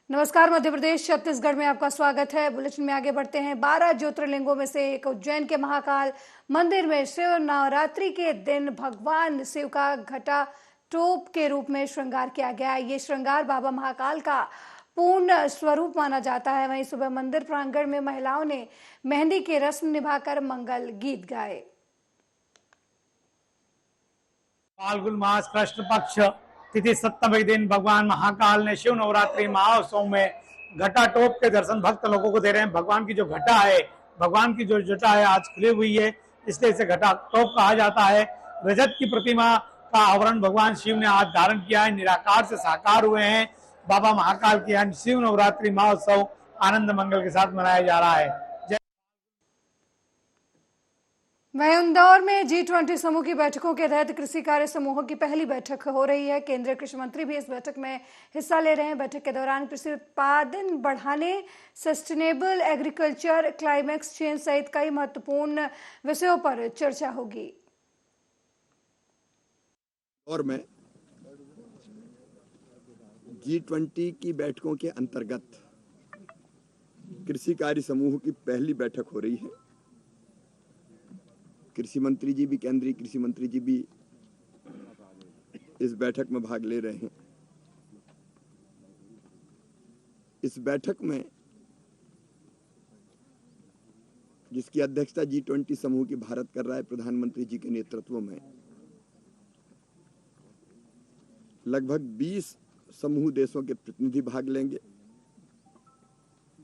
नमस्कार। मध्य प्रदेश छत्तीसगढ़ में आपका स्वागत है। बुलेटिन में आगे बढ़ते हैं। 12 ज्योतिर्लिंगों में से एक उज्जैन के महाकाल मंदिर में शिव नवरात्रि के दिन भगवान शिव का घटा टोप के रूप में श्रृंगार किया गया। ये श्रृंगार बाबा महाकाल का पूर्ण स्वरूप माना जाता है। वहीं सुबह मंदिर प्रांगण में महिलाओं ने मेहंदी की रस्म निभाकर मंगल गीत गाए। फाल्गुन मास कृष्ण पक्ष तिथि सप्तमी दिन भगवान महाकाल ने शिव नवरात्रि महोत्सव में घटा टोप के दर्शन भक्त लोगों को दे रहे हैं। भगवान की जो घटा है, भगवान की जो जटा है आज खुली हुई है, इसलिए इसे घटा टोप कहा जाता है। रजत की प्रतिमा का आवरण भगवान शिव ने आज धारण किया है। निराकार से साकार हुए हैं। बाबा महाकाल की यहाँ शिव नवरात्रि महोत्सव आनंद मंगल के साथ मनाया जा रहा है। वहीं इंदौर में G20 समूह की बैठकों के तहत कृषि कार्य समूहों की पहली बैठक हो रही है। केंद्रीय कृषि मंत्री भी इस बैठक में हिस्सा ले रहे हैं। बैठक के दौरान कृषि उत्पादन बढ़ाने, सस्टेनेबल एग्रीकल्चर, क्लाइमेट चेंज सहित कई महत्वपूर्ण विषयों पर चर्चा होगी। और में G20 की बैठकों के अंतर्गत कृषि कार्य समूह की पहली बैठक हो रही है। कृषि मंत्री जी भी, केंद्रीय कृषि मंत्री जी भी इस बैठक में भाग ले रहे हैं। इस बैठक में जिसकी अध्यक्षता G20 समूह की भारत कर रहा है, प्रधानमंत्री जी के नेतृत्व में लगभग 20 समूह देशों के प्रतिनिधि भाग लेंगे।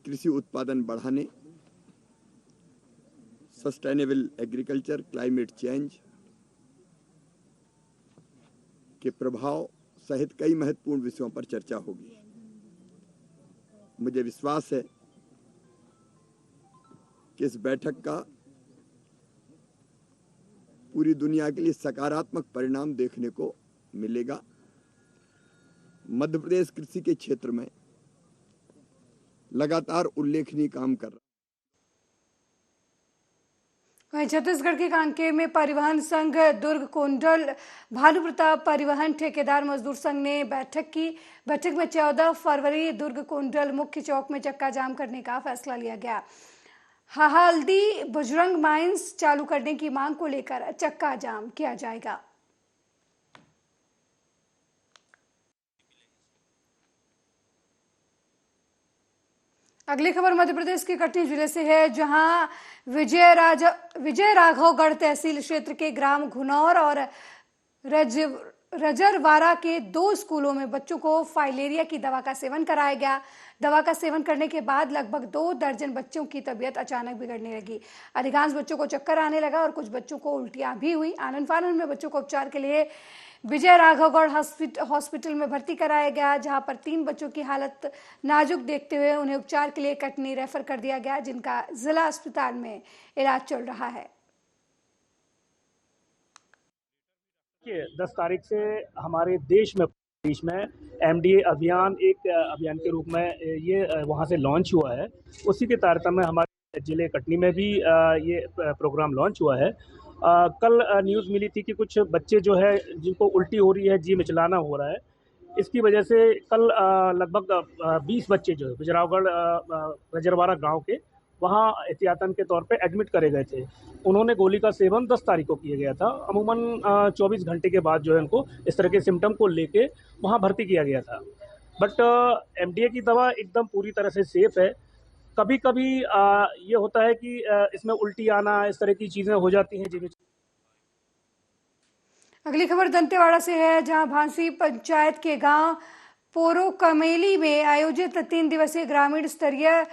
कृषि उत्पादन बढ़ाने, सस्टेनेबल एग्रीकल्चर, क्लाइमेट चेंज के प्रभाव सहित कई महत्वपूर्ण विषयों पर चर्चा होगी। मुझे विश्वास है कि इस बैठक का पूरी दुनिया के लिए सकारात्मक परिणाम देखने को मिलेगा। मध्य प्रदेश कृषि के क्षेत्र में लगातार उल्लेखनीय काम कर रहा है। वहीं छत्तीसगढ़ के कांकेर में परिवहन संघ दुर्ग कोंडल भानु प्रताप परिवहन ठेकेदार मजदूर संघ ने बैठक की। बैठक में 14 फरवरी दुर्ग कोंडल मुख्य चौक में चक्का जाम करने का फैसला लिया गया। हल्दी बुजुर्ग माइंस चालू करने की मांग को लेकर चक्का जाम किया जाएगा। अगली खबर मध्य प्रदेश के कटनी जिले से है, जहां विजय राघवगढ़ तहसील क्षेत्र के ग्राम घुनौर और रजरवारा के 2 स्कूलों में बच्चों को फाइलेरिया की दवा का सेवन कराया गया। दवा का सेवन करने के बाद लगभग 2 दर्जन बच्चों की तबीयत अचानक बिगड़ने लगी। अधिकांश बच्चों को चक्कर आने लगा और कुछ बच्चों को उल्टियां भी हुई। आनंद फानंद में बच्चों को उपचार के लिए विजय राघवगढ़ हॉस्पिटल में भर्ती कराया गया, जहां पर 3 बच्चों की हालत नाजुक देखते हुए उन्हें उपचार के लिए कटनी रेफर कर दिया गया, जिनका जिला अस्पताल में इलाज चल रहा है। 10 तारीख से हमारे देश में एमडीए अभियान एक अभियान के रूप में ये वहाँ से लॉन्च हुआ है। उसी के तारतम्य में हमारे जिले कटनी में भी ये प्रोग्राम लॉन्च हुआ है। कल न्यूज़ मिली थी कि कुछ बच्चे जो है जिनको उल्टी हो रही है, जी मिचलाना हो रहा है, इसकी वजह से कल लगभग 20 बच्चे जो है बिजरावगढ़ रजरवारा गांव के वहाँ एहतियातन के तौर पे एडमिट करे गए थे। उन्होंने गोली का सेवन 10 तारीख को किया गया था। अमूमन 24 घंटे के बाद जो है उनको इस तरह के सिम्टम को लेके वहाँ भर्ती किया गया था। बट एमडीए की दवा एकदम पूरी तरह से सेफ है। कभी कभी ये होता है कि इसमें उल्टी आना, इस तरह की चीज़ें हो जाती हैं। अगली खबर दंतेवाड़ा से है, जहां भांसी पंचायत के गांव पोरो कमेली में आयोजित 3 दिवसीय ग्रामीण स्तरीय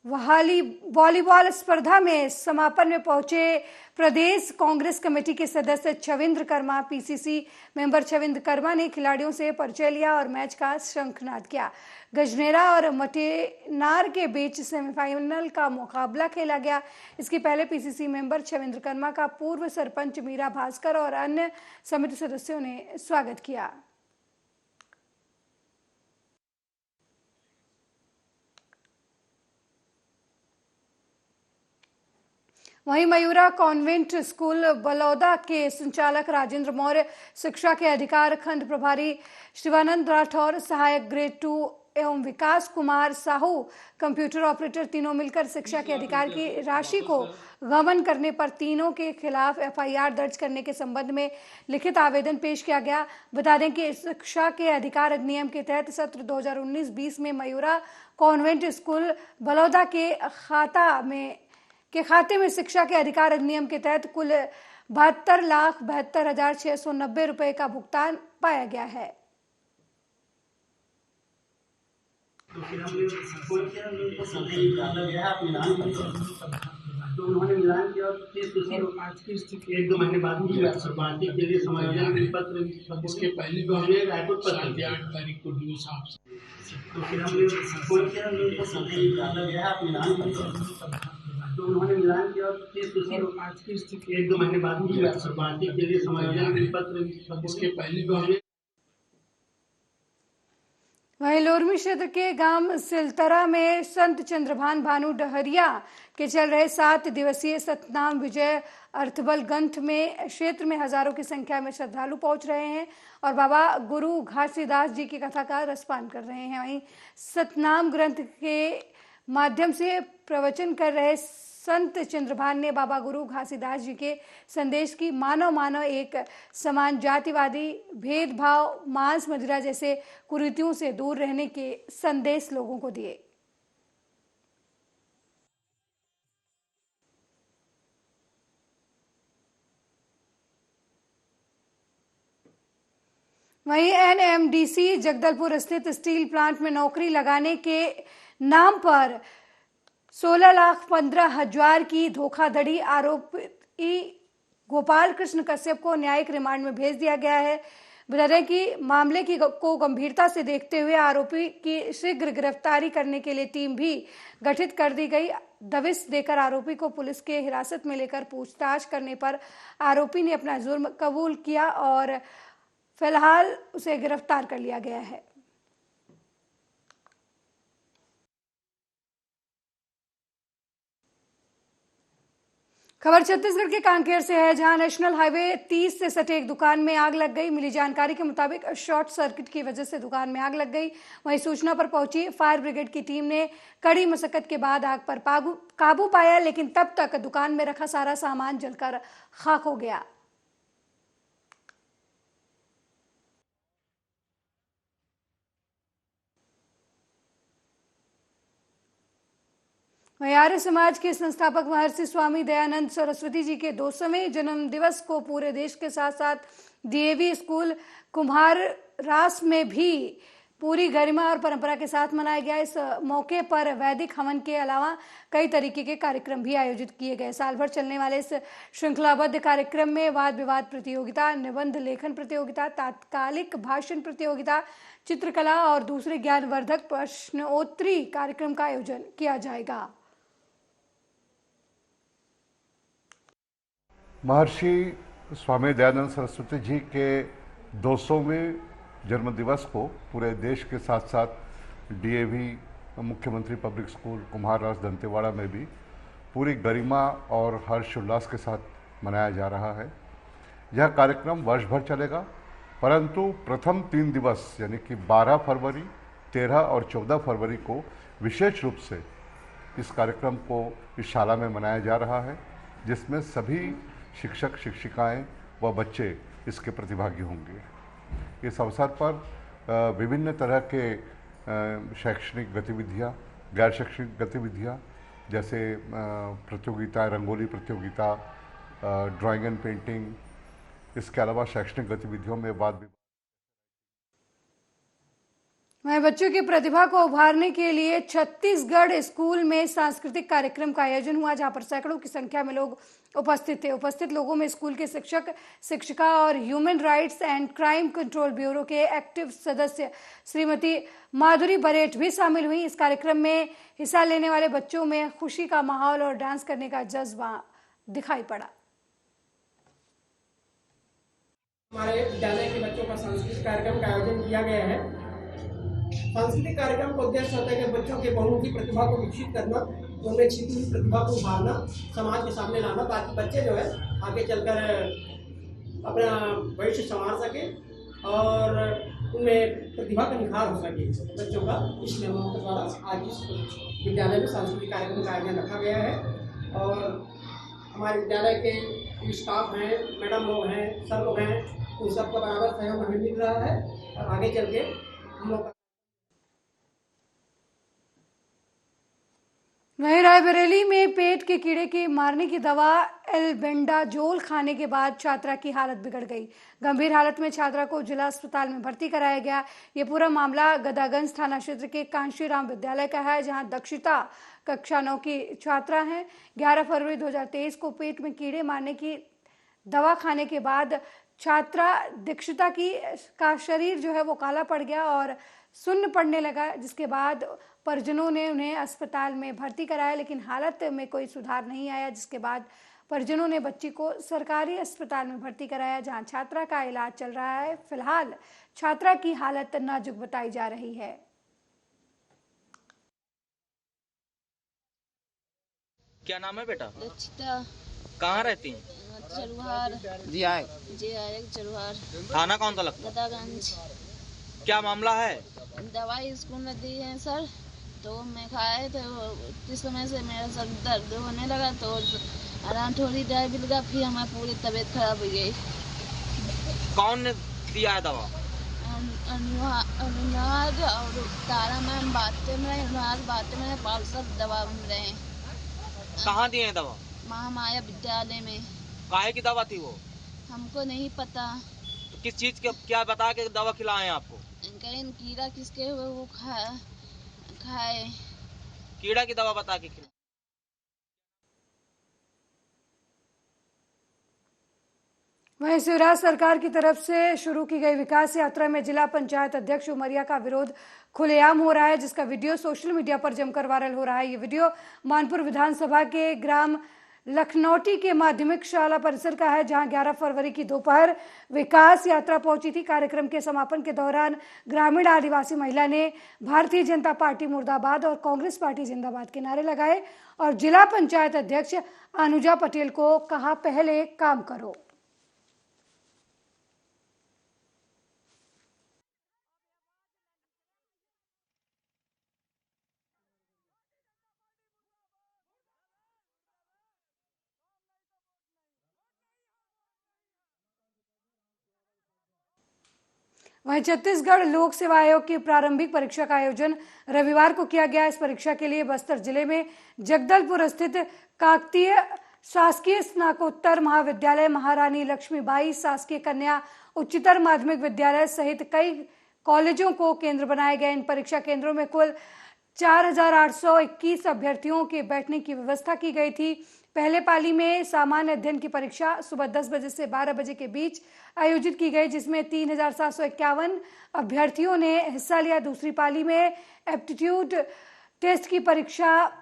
वॉलीबॉल स्पर्धा में समापन में पहुंचे प्रदेश कांग्रेस कमेटी के सदस्य छविंद्र कर्मा। पीसीसी मेंबर छविंद्र कर्मा ने खिलाड़ियों से परिचय लिया और मैच का शंखनाद किया। गजनेरा और मटेनार के बीच सेमीफाइनल का मुकाबला खेला गया। इसके पहले पीसीसी मेंबर छविंद्र कर्मा का पूर्व सरपंच मीरा भास्कर और अन्य समिति सदस्यों ने स्वागत किया। वहीं मयूरा कॉन्वेंट स्कूल बलौदा के संचालक राजेंद्र मौर्य, शिक्षा के अधिकार खंड प्रभारी शिवानंद राठौर, सहायक ग्रेड 2 एवं विकास कुमार साहू कंप्यूटर ऑपरेटर तीनों मिलकर शिक्षा के अधिकार की राशि को गबन करने पर तीनों के खिलाफ एफआईआर दर्ज करने के संबंध में लिखित आवेदन पेश किया गया। बता दें कि शिक्षा के अधिकार अधिनियम के तहत सत्र 2019-20 में मयूरा कॉन्वेंट स्कूल बलौदा के खाते में शिक्षा के अधिकार अधिनियम के तहत कुल 72,72,690 रुपए का भुगतान पाया गया है। तो उन्होंने मिलान किया और आज की स्थिति 1-2 महीने बाद शुरुआती के लिए समायोजन पत्र इसके पहले भी हमें रायपुर पर 8 तारीख को डी साहब तो फिर हमने फोन किया तो उन्होंने मिलान किया और आज की स्थिति 1-2 महीने बाद शुरुआती के लिए समायोजन पत्र इसके पहले भी हमें। वहीं लोरमी क्षेत्र के गांव सिलतरा में संत चंद्रभान भानु डहरिया के चल रहे 7 दिवसीय सतनाम विजय अर्थबल ग्रंथ में क्षेत्र में हजारों की संख्या में श्रद्धालु पहुंच रहे हैं और बाबा गुरु घासीदास जी की कथा का रसपान कर रहे हैं। वहीं सतनाम ग्रंथ के माध्यम से प्रवचन कर रहे संत चंद्रभान ने बाबा गुरु घासीदास जी के संदेश की मानव एक समान जातिवादी भेदभाव मांस मदिरा जैसे कुरीतियों से दूर रहने के संदेश लोगों को दिए। वहीं एनएमडीसी जगदलपुर स्थित स्टील प्लांट में नौकरी लगाने के नाम पर 16,15,000 की धोखाधड़ी आरोपी गोपाल कृष्ण कश्यप को न्यायिक रिमांड में भेज दिया गया है। बता दें कि मामले को गंभीरता से देखते हुए आरोपी की शीघ्र गिरफ्तारी करने के लिए टीम भी गठित कर दी गई। दबिश देकर आरोपी को पुलिस के हिरासत में लेकर पूछताछ करने पर आरोपी ने अपना जुर्म कबूल किया और फिलहाल उसे गिरफ्तार कर लिया गया है। खबर छत्तीसगढ़ के कांकेर से है, जहां नेशनल हाईवे 30 से सटे एक दुकान में आग लग गई। मिली जानकारी के मुताबिक शॉर्ट सर्किट की वजह से दुकान में आग लग गई। वहीं सूचना पर पहुंची फायर ब्रिगेड की टीम ने कड़ी मशक्कत के बाद आग पर काबू पाया, लेकिन तब तक दुकान में रखा सारा सामान जलकर खाक हो गया। आर्य समाज के संस्थापक महर्षि स्वामी दयानंद सरस्वती जी के 200वें जन्म दिवस को पूरे देश के साथ साथ डीएवी स्कूल कुम्हाररास में भी पूरी गरिमा और परंपरा के साथ मनाया गया। इस मौके पर वैदिक हवन के अलावा कई तरीके के कार्यक्रम भी आयोजित किए गए। साल भर चलने वाले इस श्रृंखलाबद्ध कार्यक्रम में वाद विवाद प्रतियोगिता, निबंध लेखन प्रतियोगिता, तात्कालिक भाषण प्रतियोगिता, चित्रकला और दूसरे ज्ञानवर्धक प्रश्नोत्तरी कार्यक्रम का आयोजन किया जाएगा। महर्षि स्वामी दयानंद सरस्वती जी के 200वें जन्मदिवस को पूरे देश के साथ साथ डीएवी मुख्यमंत्री पब्लिक स्कूल कुम्हाररास दंतेवाड़ा में भी पूरी गरिमा और हर्षोल्लास के साथ मनाया जा रहा है। यह कार्यक्रम वर्ष भर चलेगा, परंतु प्रथम 3 दिवस यानी कि 12 फरवरी, 13 और 14 फरवरी को विशेष रूप से इस कार्यक्रम को इस शाला में मनाया जा रहा है, जिसमें सभी शिक्षक शिक्षिकाएं व बच्चे इसके प्रतिभागी होंगे। इस अवसर पर विभिन्न तरह के शैक्षणिक गतिविधियां, गैर शैक्षणिक गतिविधियां जैसे प्रतियोगिता, रंगोली प्रतियोगिता, ड्राइंग एंड पेंटिंग, इसके अलावा शैक्षणिक गतिविधियों में वाद वहीं बच्चों की प्रतिभा को उभारने के लिए छत्तीसगढ़ स्कूल में सांस्कृतिक कार्यक्रम का आयोजन हुआ, जहां पर सैकड़ों की संख्या में लोग उपस्थित थे। उपस्थित लोगों में स्कूल के शिक्षक, शिक्षिका और human rights and crime control bureau के एक्टिव सदस्य श्रीमती माधुरी बरेट भी शामिल हुई। इस कार्यक्रम में हिस्सा लेने वाले बच्चों में खुशी का माहौल और डांस करने का जज्बा दिखाई पड़ा। हमारे विद्यालय के बच्चों का सांस्कृतिक कार्यक्रम का आयोजन किया गया है। सांस्कृतिक कार्यक्रम का उद्देश्य होता है कि बच्चों के बहुमुखी प्रतिभा को विकसित करना, उनमें छिपी हुई प्रतिभा को उभारना, समाज के सामने लाना, ताकि बच्चे जो है आगे चलकर अपना भविष्य संवार सके और उनमें प्रतिभा का निखार हो सके बच्चों का, इसलिए हम लोगों के द्वारा आज इस विद्यालय में सांस्कृतिक कार्यक्रम का आयोजन रखा गया है। और हमारे विद्यालय के स्टाफ हैं, मैडम लोग हैं, सर लोग हैं, उन सबका बराबर सहयोग हमें मिल रहा है और आगे चल के हम लोग वहीं रायबरेली में पेट के कीड़े के मारने की दवा एल्बेंडाजोल खाने के बाद छात्रा की हालत बिगड़ गई। गंभीर हालत में छात्रा को जिला अस्पताल में भर्ती कराया गया। ये पूरा मामला गदागंज थाना क्षेत्र के कांशीराम विद्यालय का है, जहां दक्षिता कक्षा 9 की छात्रा है। 11 फरवरी 2023 को पेट में कीड़े मारने की दवा खाने के बाद छात्रा दीक्षिता का शरीर जो है वो काला पड़ गया और सुन्न पड़ने लगा, जिसके बाद परिजनों ने उन्हें अस्पताल में भर्ती कराया, लेकिन हालत में कोई सुधार नहीं आया, जिसके बाद परिजनों ने बच्ची को सरकारी अस्पताल में भर्ती कराया, जहां छात्रा का इलाज चल रहा है। फिलहाल छात्रा की हालत नाजुक बताई जा रही है। क्या नाम है बेटा? दक्षिता। कहाँ रहती हैं? चरुहार। जी आए चरुहार। थाना कौन सा लगता है? गदागंज। क्या मामला है? दवाई स्कूल में दी है सर, तो मैं खाए तो उस समय से मेरा सर दर्द होने लगा, तो आराम थोड़ी देर भी लगा, फिर हमारी पूरी तबीयत खराब हो गई। कौन ने दिया है दवा? अनुराग और तारा मैम बातें में, अनुराग बातें में, पाल सब दवा मिल रहे हैं। कहाँ दिए हैं दवा? महामाया विद्यालय में। काहे की दवा थी वो? हमको नहीं पता। तो किस चीज के क्या बता के दवा खिलाए आपको? कहीं कीड़ा किसके हुए वो खाए। कीड़ा की दवा बता के खिलाए। वहीं शिवराज सरकार की तरफ से शुरू की गई विकास यात्रा में जिला पंचायत अध्यक्ष उमरिया का विरोध खुलेआम हो रहा है, जिसका वीडियो सोशल मीडिया पर जमकर वायरल हो रहा है। ये वीडियो मानपुर विधानसभा के ग्राम लखनौटी के माध्यमिक शाला परिसर का है, जहां 11 फरवरी की दोपहर विकास यात्रा पहुंची थी। कार्यक्रम के समापन के दौरान ग्रामीण आदिवासी महिला ने भारतीय जनता पार्टी मुर्दाबाद और कांग्रेस पार्टी जिंदाबाद के नारे लगाए और जिला पंचायत अध्यक्ष अनुजा पटेल को कहा, पहले काम करो। वहीं छत्तीसगढ़ लोक सेवा आयोग की प्रारंभिक परीक्षा का आयोजन रविवार को किया गया। इस परीक्षा के लिए बस्तर जिले में जगदलपुर स्थित काकतीय शासकीय स्नातकोत्तर महाविद्यालय, महारानी लक्ष्मीबाई शासकीय कन्या उच्चतर माध्यमिक विद्यालय सहित कई कॉलेजों को केंद्र बनाए गए। इन परीक्षा केंद्रों में कुल 4,821 अभ्यर्थियों के बैठने की व्यवस्था की गई थी। पहले पाली में सामान्य अध्ययन की परीक्षा सुबह 10 बजे से 12 बजे के बीच आयोजित की गई, जिसमें 3,751 अभ्यर्थियों ने हिस्सा लिया। दूसरी पाली में एप्टीट्यूड टेस्ट की परीक्षा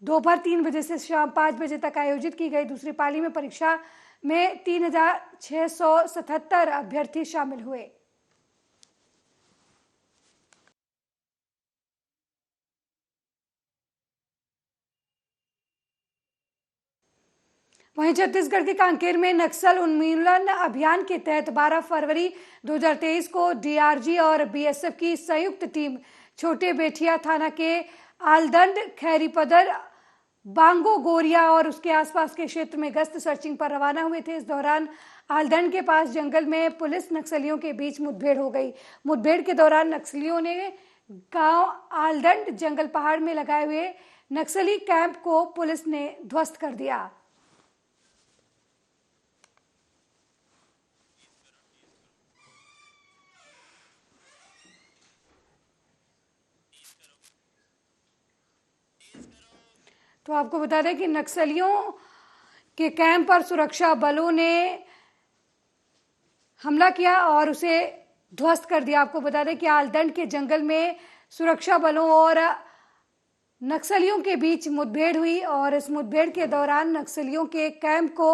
दोपहर 3 बजे से शाम 5 बजे तक आयोजित की गई। दूसरी पाली में परीक्षा में 3,677 अभ्यर्थी शामिल हुए। वहीं छत्तीसगढ़ के कांकेर में नक्सल उन्मूलन अभियान के तहत 12 फरवरी 2023 को डीआरजी और बीएसएफ की संयुक्त टीम छोटे बेठिया थाना के आलदंड, खैरीपदर, बांगो गोरिया और उसके आसपास के क्षेत्र में गश्त सर्चिंग पर रवाना हुए थे। इस दौरान आलदंड के पास जंगल में पुलिस नक्सलियों के बीच मुठभेड़ हो गई। मुठभेड़ के दौरान नक्सलियों ने गांव आलदंड जंगल पहाड़ में लगाए हुए नक्सली कैंप को पुलिस ने ध्वस्त कर दिया। तो आपको बता दें कि नक्सलियों के कैंप पर सुरक्षा बलों ने हमला किया और उसे ध्वस्त कर दिया। आपको बता दें कि आलदंड के जंगल में सुरक्षा बलों और नक्सलियों के बीच मुठभेड़ हुई और इस मुठभेड़ के दौरान नक्सलियों के कैंप को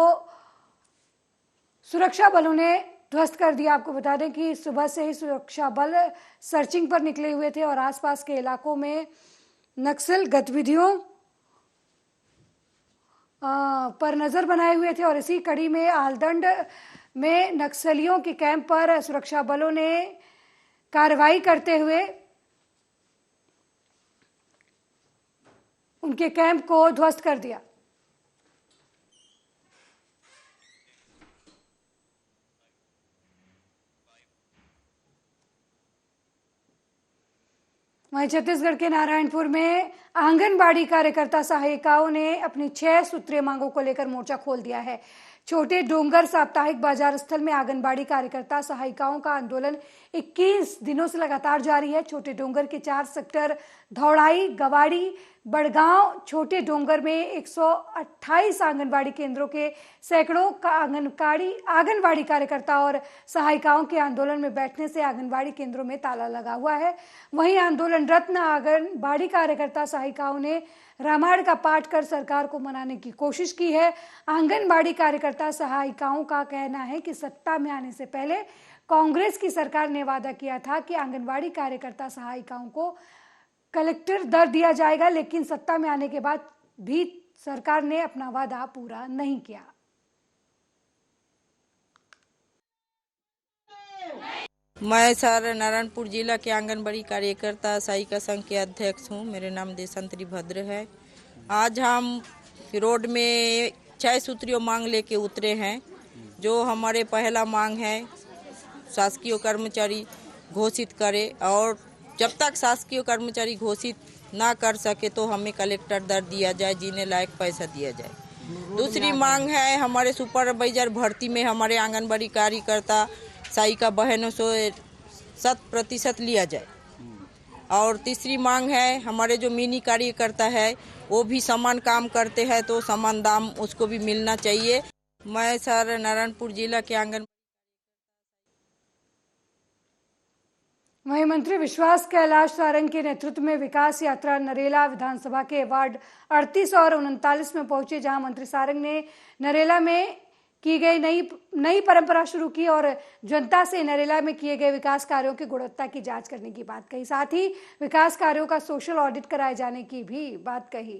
सुरक्षा बलों ने ध्वस्त कर दिया। आपको बता दें कि सुबह से ही सुरक्षा बल सर्चिंग पर निकले हुए थे और आसपास के इलाकों में नक्सल गतिविधियों पर नजर बनाए हुए थे और इसी कड़ी में आलदंड में नक्सलियों के कैंप पर सुरक्षा बलों ने कार्रवाई करते हुए उनके कैंप को ध्वस्त कर दिया। वहीं छत्तीसगढ़ के नारायणपुर में आंगनबाड़ी कार्यकर्ता सहायिकाओं ने अपनी 6 सूत्रीय मांगों को लेकर मोर्चा खोल दिया है। छोटे डोंगर साप्ताहिक बाजार स्थल में आंगनबाड़ी कार्यकर्ता सहायिकाओं का आंदोलन 21 दिनों से लगातार जारी है। छोटे डोंगर के 4 सेक्टर धौड़ाई, गवाड़ी, बड़गांव, छोटे डोंगर में 128 आंगनबाड़ी केंद्रों के सैकड़ों का आंगनबाड़ी कार्यकर्ता और सहायिकाओं के आंदोलन में बैठने से आंगनबाड़ी केंद्रों में ताला लगा हुआ है। वहीं आंदोलनरत आंगनबाड़ी कार्यकर्ता सहायिकाओं ने रामायण का पाठ कर सरकार को मनाने की कोशिश की है। आंगनबाड़ी कार्यकर्ता सहायिकाओं का कहना है कि सत्ता में आने से पहले कांग्रेस की सरकार ने वादा किया था कि आंगनबाड़ी कार्यकर्ता सहायिकाओं को कलेक्टर दर दिया जाएगा, लेकिन सत्ता में आने के बाद भी सरकार ने अपना वादा पूरा नहीं किया। मैं सर नारायणपुर जिला के आंगनबाड़ी कार्यकर्ता सहायिका संघ के अध्यक्ष हूँ। मेरे नाम देशंतरी भद्र है। आज हम रोड में 6 सूत्रीय मांग लेके उतरे हैं। जो हमारे पहला मांग है शासकीय कर्मचारी घोषित करे, और जब तक शासकीय कर्मचारी घोषित ना कर सके तो हमें कलेक्टर दर दिया जाए, जीने लायक पैसा दिया जाए। दूसरी मांग है हमारे सुपरवाइजर भर्ती में हमारे आंगनबाड़ी कार्यकर्ता सहायिका बहनों से 100% लिया जाए। और तीसरी मांग है हमारे जो मिनी कार्यकर्ता है वो भी समान काम करते हैं तो समान दाम उसको भी मिलना चाहिए। मैं सर नारायणपुर जिला के आंगनबाड़ी। वहीं मंत्री विश्वास कैलाश सारंग के नेतृत्व में विकास यात्रा नरेला विधानसभा के वार्ड 38 और 39 में पहुंचे, जहां मंत्री सारंग ने नरेला में की गई नई परंपरा शुरू की और जनता से नरेला में किए गए विकास कार्यों की गुणवत्ता की जांच करने की बात कही। साथ ही विकास कार्यों का सोशल ऑडिट कराए जाने की भी बात कही।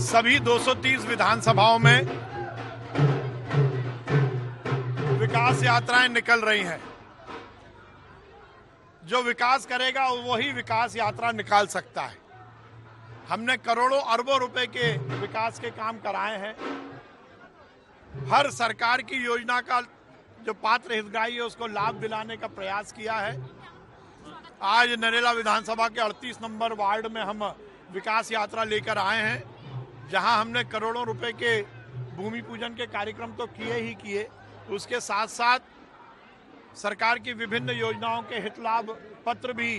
सभी 230 विधानसभाओं में विकास यात्राएं निकल रही हैं। जो विकास करेगा वही विकास यात्रा निकाल सकता है। हमने करोड़ों अरबों रुपए के विकास के काम कराए हैं। हर सरकार की योजना का जो पात्र हितग्राही है उसको लाभ दिलाने का प्रयास किया है। आज नरेला विधानसभा के 38 नंबर वार्ड में हम विकास यात्रा लेकर आए हैं, जहां हमने करोड़ों रुपए के भूमि पूजन के कार्यक्रम तो किए ही किए, उसके साथ साथ सरकार की विभिन्न योजनाओं के हित लाभ पत्र भी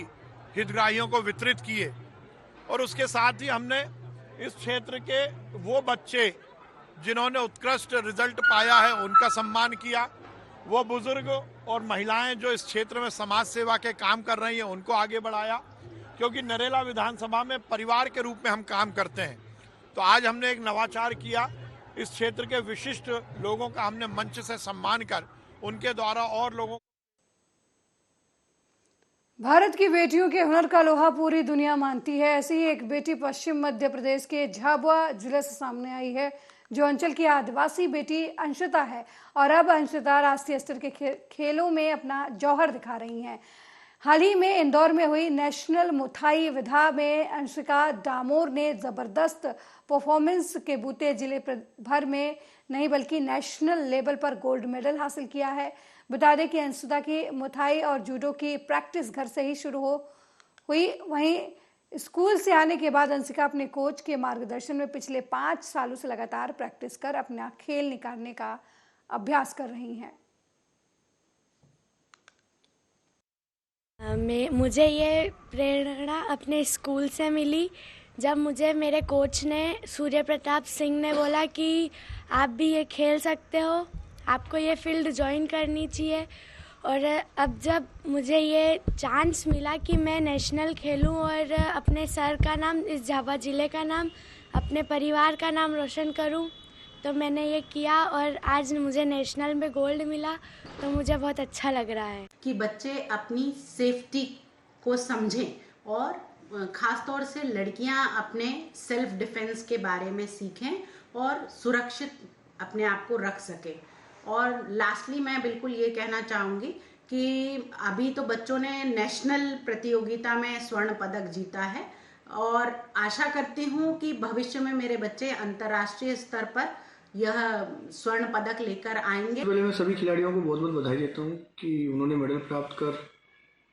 हितग्राहियों को वितरित किए। और उसके साथ ही हमने इस क्षेत्र के वो बच्चे जिन्होंने उत्कृष्ट रिजल्ट पाया है उनका सम्मान किया। वो बुजुर्ग और महिलाएं जो इस क्षेत्र में समाज सेवा के काम कर रही हैं उनको आगे बढ़ाया, क्योंकि नरेला विधानसभा में परिवार के रूप में हम काम करते हैं। तो आज हमने एक नवाचार किया। इस क्षेत्र के विशिष्ट लोगों का हमने मंच से सम्मान कर उनके द्वारा और लोगों। भारत की बेटियों के हुनर का लोहा पूरी दुनिया मानती है। ऐसी ही एक बेटी पश्चिम मध्य प्रदेश के झाबुआ जिले से सामने आई है, जो अंचल की आदिवासी बेटी अंशिता है और अब अंशिता राष्ट्रीय स्तर के खेलों में अपना जौहर दिखा रही हैं। हाल ही में इंदौर में हुई नेशनल मुथाई विधा में अंशिका डामोर ने जबरदस्त परफॉर्मेंस के बूते जिले भर में नहीं बल्कि नेशनल लेवल पर गोल्ड मेडल हासिल किया है। बता दें कि अंशिता की मुथाई और जूडो की प्रैक्टिस घर से ही शुरू हुई। वहीं स्कूल से आने के बाद अंशिका अपने कोच के मार्गदर्शन में पिछले 5 सालों से लगातार प्रैक्टिस कर अपना खेल निखारने का अभ्यास कर रही हैं। मुझे ये प्रेरणा अपने स्कूल से मिली, जब मुझे मेरे कोच ने सूर्य प्रताप सिंह ने बोला कि आप भी ये खेल सकते हो, आपको ये फील्ड ज्वाइन करनी चाहिए। और अब जब मुझे ये चांस मिला कि मैं नेशनल खेलूं और अपने सर का नाम, इस झाबुआ ज़िले का नाम, अपने परिवार का नाम रोशन करूं, तो मैंने ये किया और आज मुझे नेशनल में गोल्ड मिला, तो मुझे बहुत अच्छा लग रहा है। कि बच्चे अपनी सेफ्टी को समझें और ख़ास तौर से लड़कियां अपने सेल्फ डिफेंस के बारे में सीखें और सुरक्षित अपने आप को रख सकें। और लास्टली मैं बिल्कुल ये कहना चाहूँगी कि अभी तो बच्चों ने नेशनल प्रतियोगिता में स्वर्ण पदक जीता है और आशा करती हूँ कि भविष्य में मेरे बच्चे अंतर्राष्ट्रीय स्तर पर यह स्वर्ण पदक लेकर आएंगे। पहले मैं सभी खिलाड़ियों को बहुत बहुत बधाई देता हूँ कि उन्होंने मेडल प्राप्त कर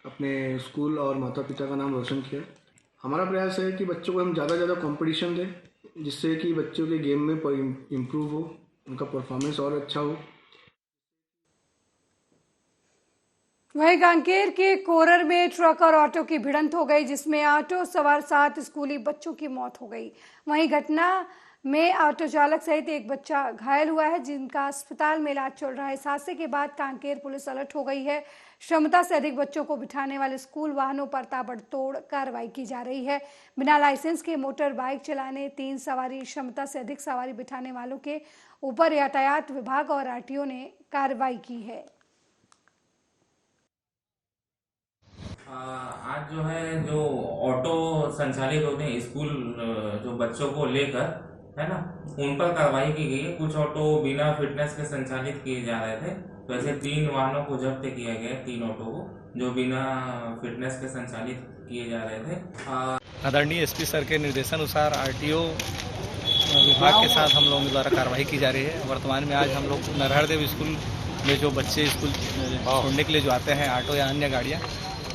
अपने स्कूल और माता पिता का नाम रोशन किया। हमारा प्रयास है कि बच्चों को हम ज़्यादा से ज़्यादा कंपटीशन दें, जिससे कि बच्चों के गेम में इम्प्रूव हो, उनका परफॉर्मेंस और अच्छा हो। वहीं कांकेर के कोरर में ट्रक और ऑटो की भिड़ंत हो गई, जिसमें ऑटो सवार 7 स्कूली बच्चों की मौत हो गई। वहीं घटना में ऑटो चालक सहित एक बच्चा घायल हुआ है, जिनका अस्पताल में इलाज चल रहा है। इस हादसे के बाद कांकेर पुलिस अलर्ट हो गई है। क्षमता से अधिक बच्चों को बिठाने वाले स्कूल वाहनों पर ताबड़तोड़ कार्रवाई की जा रही है। बिना लाइसेंस के मोटर बाइक चलाने, 3 सवारी क्षमता से अधिक सवारी बिठाने वालों के ऊपर यातायात विभाग और आरटीओ ने कार्रवाई की है। आज जो है जो ऑटो संचालित होते हैं स्कूल जो बच्चों को लेकर, है ना, उन पर कार्रवाई की गई है। कुछ ऑटो बिना फिटनेस के संचालित किए जा रहे थे, तो ऐसे 3 वाहनों को जब्त किया गया है, 3 ऑटो को जो बिना फिटनेस के संचालित किए जा रहे थे। आदरणीय एसपी सर के निर्देशानुसार आरटीओ विभाग के साथ हम लोगों द्वारा कार्रवाई की जा रही है। वर्तमान में आज हम लोग नरहरदेव स्कूल में जो बच्चे स्कूल छोड़ने के लिए जो आते हैं ऑटो या अन्य गाड़ियाँ,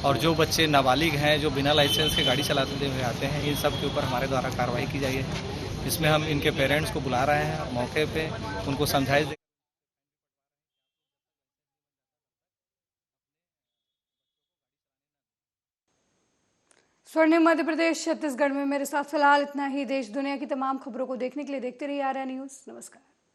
और जो बच्चे नाबालिग हैं जो बिना लाइसेंस के गाड़ी चलाते हुए आते हैं, इन सब के ऊपर हमारे द्वारा कार्रवाई की जाएगी। इसमें हम इनके पेरेंट्स को बुला रहे हैं और मौके पे उनको समझाइश दे। स्वर्णिम मध्य प्रदेश छत्तीसगढ़ में मेरे साथ फिलहाल इतना ही। देश दुनिया की तमाम खबरों को देखने के लिए देखते रहिए आर्या न्यूज़। नमस्कार।